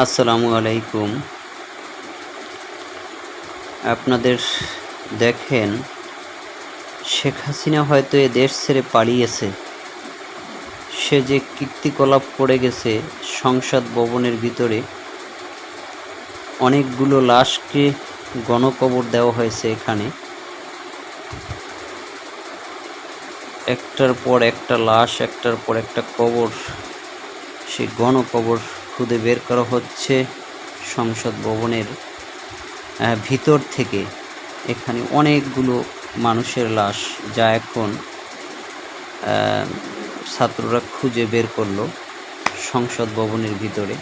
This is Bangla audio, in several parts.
আসসালামু আলাইকুম। আপনাদের দেখেন, শেখ হাসিনা হয়তো এ দেশ ছেড়ে পালিয়েছে। সে যে কীর্তিকলাপ করে গেছে সংসদ ভবনের ভিতরে, অনেকগুলো লাশকে গণকবর দেওয়া হয়েছে এখানে। একটার পর একটা লাশ, একটার পর একটা কবর, সেই গণকবর খুদে বের করা হচ্ছে সংসদ ভবনের ভিতর থেকে। এখানে অনেকগুলো মানুষের লাশ, যা এখন ছাত্ররা খুঁজে বের করলো সংসদ ভবনের ভিতরে।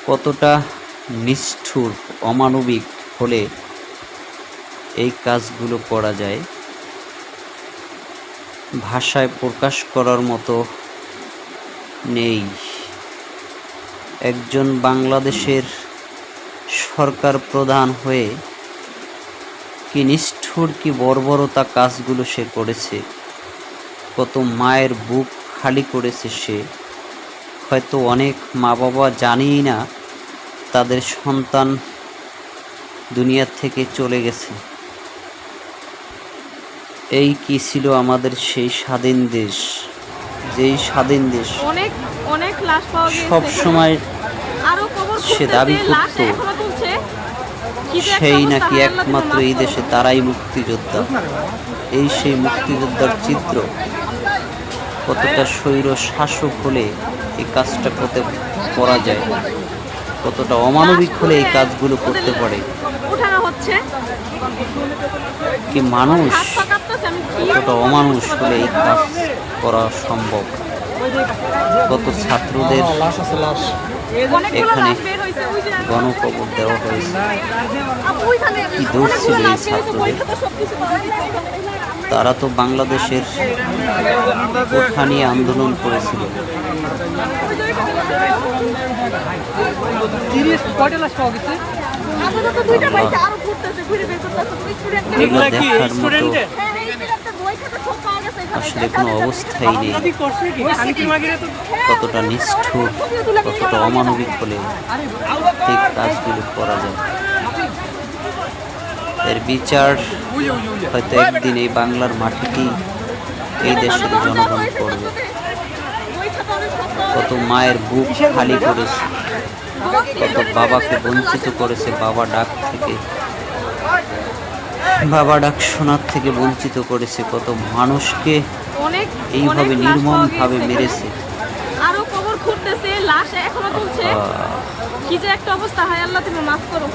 কতটা নিষ্ঠুর, অমানবিক হলে এই কাজগুলো করা যায়, ভাষায় প্রকাশ করার মতো নেই। একজন বাংলাদেশের সরকার প্রধান হয়ে কি নিষ্ঠুর, কি বর্বরতা কাজগুলো সে করেছে। কত মায়ের বুক খালি করেছে সে। হয়তো অনেক মা বাবা জানেই না তাদের সন্তান দুনিয়া থেকে চলে গেছে। এই কি ছিল আমাদের সেই স্বাধীন দেশ, যেই স্বাধীন দেশ অনেক অনেক লাশ পাওয়া গেছে। সব সময় আরো কবর সে দাবি লাশ করত এখনো তুলছে। কি যে একটা সেই অবস্থা, নাকি হায় আল্লাহ, একমাত্র তুমি এই মাফ দেশে করো। তারাই মুক্তিযোদ্ধা। এই সেই মুক্তিযোদ্ধার চিত্র। কতটা স্বৈর শাসক হলে এই কাজটা করা যায়, কতটা অমানবিক হলে এই কাজগুলো করতে পারে। উঠানো হচ্ছে। কি মানুষ, হাত পা কাঁপতেছে, আমি কি কতটা বলবো আমি অমানুষ বুঝতে হলে এই পারতেছি না। কাজ করা সম্ভব। কত ছাত্রদের অনেকগুলো এখানে লাশ বের হইছে, ওই যে গণকবর দেওয়া হয়েছে। ওইখানে কি দোষ ছিল অনেকগুলো এই লাশ বের হইছে, ছাত্রদের? পরীক্ষা তো সবকিছু পাওয়া গেছে এখানে। তারা তো বাংলাদেশের কোঠা নিয়ে আন্দোলন করেছিল। আপাতত দুইটা পাইছে, আরো ঘুরতেছে, ঘুরে বের করতেছে। ওই স্টুডেন্টকে এগুলো দেখার মতো আসলে কোনো অবস্থাই নেই। কতটা নিষ্ঠুর, কতটা অমানবিক হলে ঠিক কাজগুলো করা যায়। এর বিচার হয়তো একদিন এই বাংলার মাটিতেই এই দেশের জনগণ করবে। কত মায়ের বুক খালি করেছে, কত বাবাকে বঞ্চিত করেছে, বাবা ডাক থেকে, বাবা ডাক শোনার থেকে বঞ্চিত করেছে। কত মানুষকে এইভাবে নির্মম ভাবে মেরেছে। আরো কবর খুঁড়তেছে, লাশ এখনো তুলছে। কি যে একটা অবস্থা, হায় আল্লাহ, তুমি মাফ করো।